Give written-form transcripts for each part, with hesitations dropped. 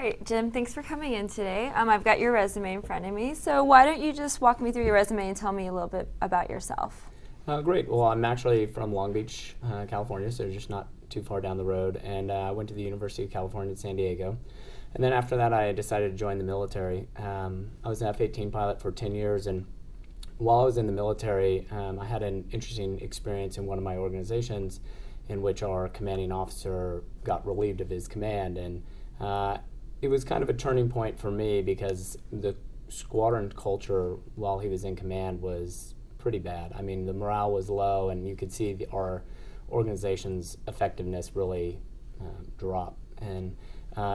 right, Jim, thanks for coming in today. I've got your resume in front of me. So why don't you just walk me through your resume and tell me a little bit about yourself? Great. Well, I'm actually from Long Beach, California, so just not too far down the road. And I went to the University of California in San Diego. And then after that, I decided to join the military. I was an F-18 pilot for 10 years. And while I was in the military, I had an interesting experience in one of my organizations in which our commanding officer got relieved of his command. And it was kind of a turning point for me because the squadron culture while he was in command was pretty bad. I mean, the morale was low, and you could see our organization's effectiveness really drop. And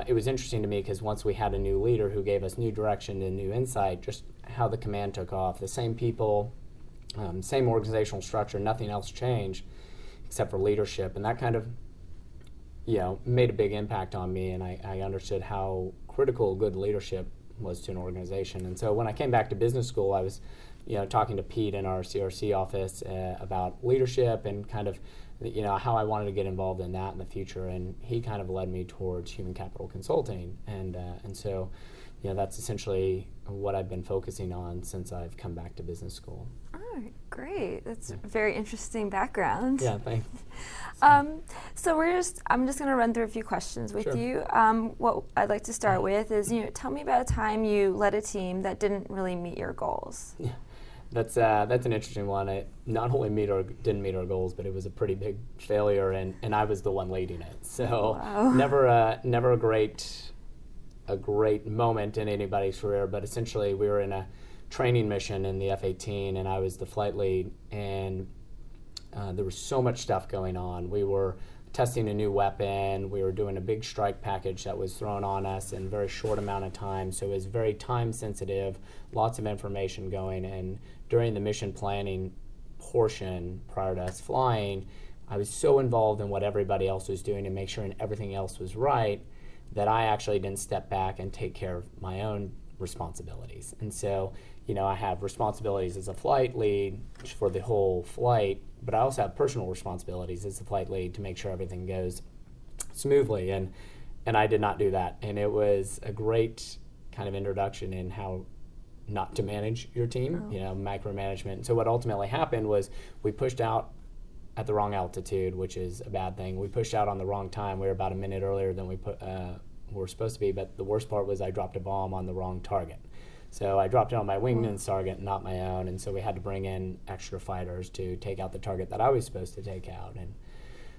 it was interesting to me because once we had a new leader who gave us new direction and new insight, just how the command took off. The same people, same organizational structure, nothing else changed except for leadership. And that kind of made a big impact on me, and I understood how critical good leadership was to an organization. And so when I came back to business school, I was talking to Pete in our CRC office about leadership and kind of how I wanted to get involved in that in the future, and he kind of led me towards human capital consulting, and so that's essentially what I've been focusing on since I've come back to business school. Oh, great. That's a very interesting background. Yeah, thanks. So I'm just going to run through a few questions with Sure. you. What I'd like to start with is, tell me about a time you led a team that didn't really meet your goals. Yeah. That's an interesting one. It not only didn't meet our goals, but it was a pretty big failure, and I was the one leading it. So Wow. never a great moment in anybody's career. But essentially, we were in a training mission in the F-18, and I was the flight lead, and there was so much stuff going on. We were testing a new weapon. We were doing a big strike package that was thrown on us in a very short amount of time. So it was very time sensitive, lots of information going. And during the mission planning portion prior to us flying, I was so involved in what everybody else was doing and make sure everything else was right that I actually didn't step back and take care of my own responsibilities. And so, I have responsibilities as a flight lead for the whole flight, but I also have personal responsibilities as a flight lead to make sure everything goes smoothly, and I did not do that. And it was a great kind of introduction in how not to manage your team, micromanagement. And so what ultimately happened was we pushed out at the wrong altitude, which is a bad thing. We pushed out on the wrong time. We were about a minute earlier than we were supposed to be, but the worst part was I dropped a bomb on the wrong target. So I dropped it on my wingman's target, not my own, and so we had to bring in extra fighters to take out the target that I was supposed to take out. And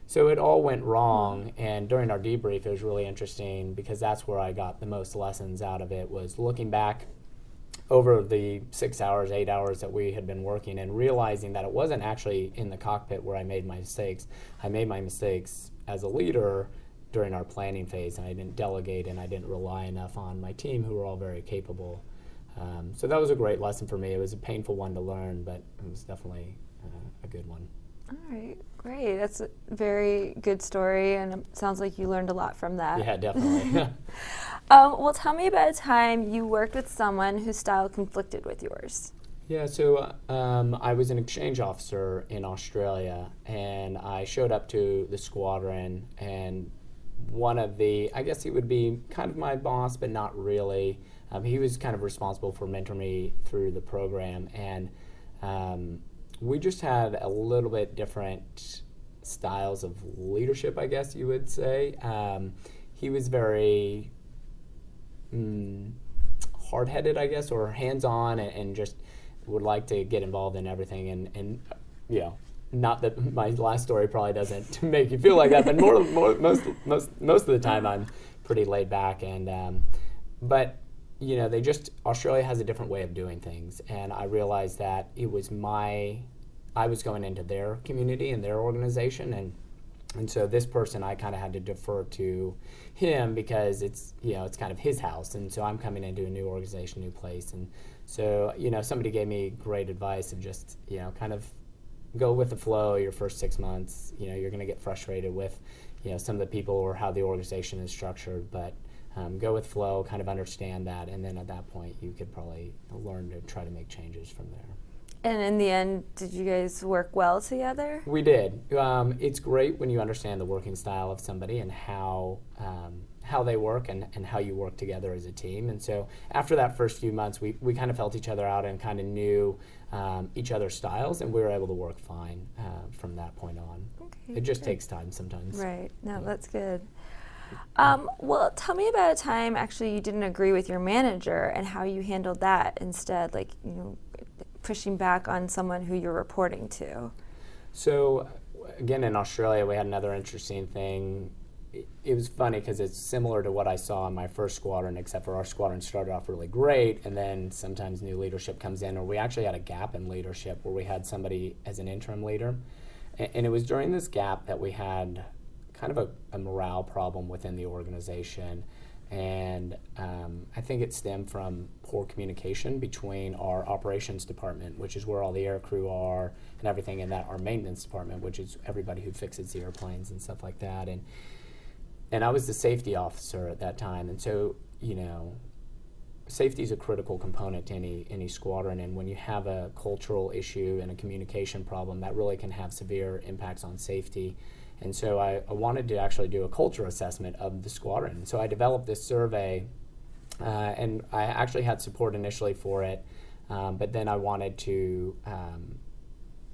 so it all went wrong, and during our debrief, it was really interesting because that's where I got the most lessons out of it, was looking back over the 6 hours, 8 hours that we had been working and realizing that it wasn't actually in the cockpit where I made my mistakes. I made my mistakes as a leader during our planning phase, and I didn't delegate and I didn't rely enough on my team, who were all very capable. So that was a great lesson for me. It was a painful one to learn, but it was definitely a good one. All right, great. That's a very good story, and it sounds like you learned a lot from that. Yeah, definitely. Well, tell me about a time you worked with someone whose style conflicted with yours. Yeah, so I was an exchange officer in Australia, and I showed up to the squadron, and one of I guess he would be kind of my boss, but not really. He was kind of responsible for mentoring me through the program, and we just had a little bit different styles of leadership, I guess you would say. He was very hard-headed, I guess, or hands-on, and just would like to get involved in everything, and not that my last story probably doesn't make you feel like that, but most of the time I'm pretty laid back, and but Australia has a different way of doing things, and I realized that I was going into their community and their organization, and so this person I kind of had to defer to him because it's kind of his house, and so I'm coming into a new organization, new place, and so somebody gave me great advice of just kind of go with the flow your first 6 months. You're going to get frustrated with some of the people or how the organization is structured, but go with flow, kind of understand that, and then at that point you could probably learn to try to make changes from there. And in the end, did you guys work well together? We did. It's great when you understand the working style of somebody and how how they work and how you work together as a team. And so after that first few months, we kind of felt each other out and kind of knew each other's styles, and we were able to work fine from that point on. Okay, it just good. takes time sometimes. Right. No, Yeah. that's good. Well, tell me about a time actually you didn't agree with your manager and how you handled that instead, like, pushing back on someone who you're reporting to. So again, in Australia, we had another interesting thing. It was funny because it's similar to what I saw in my first squadron, except for our squadron started off really great, and then sometimes new leadership comes in, or we actually had a gap in leadership where we had somebody as an interim leader. And it was during this gap that we had kind of a morale problem within the organization. And I think it stemmed from poor communication between our operations department, which is where all the air crew are and everything, and that our maintenance department, which is everybody who fixes the airplanes and stuff like that. And I was the safety officer at that time, and so safety is a critical component to any squadron. And when you have a cultural issue and a communication problem, that really can have severe impacts on safety. And so I wanted to actually do a culture assessment of the squadron. So I developed this survey, and I actually had support initially for it, but then I wanted to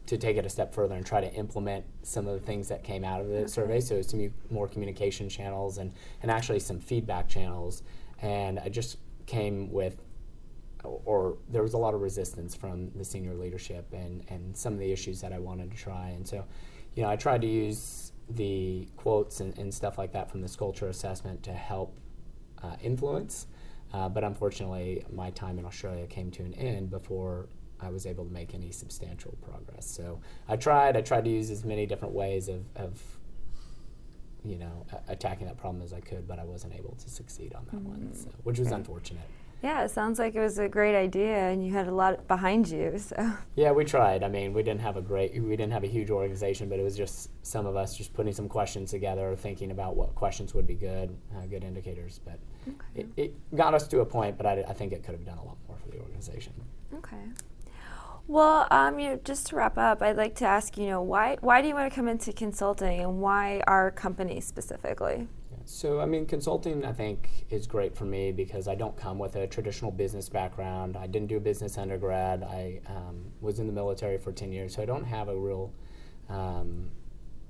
take it a step further and try to implement some of the things that came out of the survey. So some more communication channels and actually some feedback channels. And I just came with, or there was a lot of resistance from the senior leadership and some of the issues that I wanted to try. And so, I tried to use the quotes and stuff like that from this culture assessment to help influence. But unfortunately, my time in Australia came to an end before I was able to make any substantial progress. So I tried to use as many different ways of attacking that problem as I could, but I wasn't able to succeed on that one, which was unfortunate. Yeah, it sounds like it was a great idea, and you had a lot behind you. So yeah, we tried. I mean, we didn't have a huge organization, but it was just some of us just putting some questions together, thinking about what questions would be good indicators. But it got us to a point, but I think it could have done a lot more for the organization. Okay. Well, just to wrap up, I'd like to ask, why do you want to come into consulting, and why our company specifically? So, consulting, I think, is great for me because I don't come with a traditional business background. I didn't do a business undergrad. I was in the military for 10 years, so I don't have a real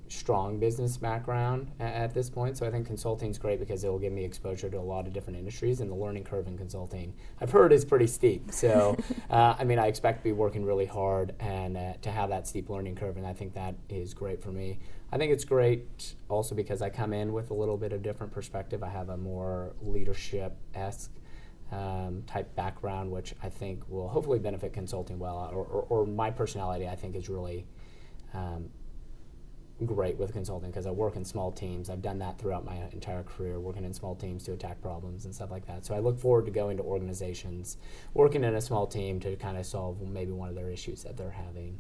strong business background at this point. So I think consulting is great because it will give me exposure to a lot of different industries, and the learning curve in consulting, I've heard, is pretty steep. So, I expect to be working really hard and to have that steep learning curve, and I think that is great for me. I think it's great also because I come in with a little bit of different perspective. I have a more leadership-esque type background, which I think will hopefully benefit consulting well, or my personality, I think, is really great with consulting because I work in small teams. I've done that throughout my entire career, working in small teams to attack problems and stuff like that. So I look forward to going to organizations, working in a small team to kind of solve maybe one of their issues that they're having.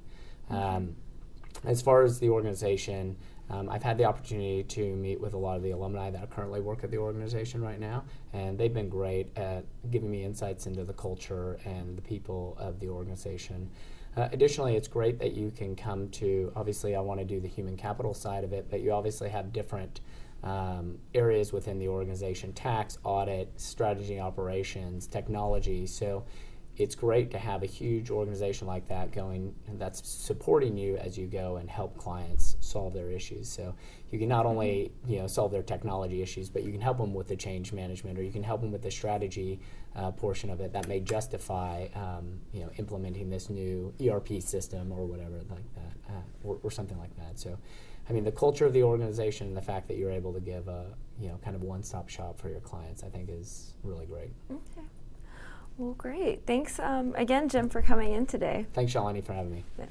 As far as the organization, I've had the opportunity to meet with a lot of the alumni that currently work at the organization right now, and they've been great at giving me insights into the culture and the people of the organization. Additionally, it's great that you can come to, obviously I want to do the human capital side of it, but you obviously have different areas within the organization: tax, audit, strategy, operations, technology. So it's great to have a huge organization like that going, that's supporting you as you go and help clients solve their issues. So you can not only solve their technology issues, but you can help them with the change management, or you can help them with the strategy portion of it that may justify implementing this new ERP system or whatever like that, or something like that. So the culture of the organization and the fact that you're able to give a kind of one-stop shop for your clients, I think, is really great. Okay. Well, great. Thanks again, Jim, for coming in today. Thanks, Shalini, for having me. Yeah.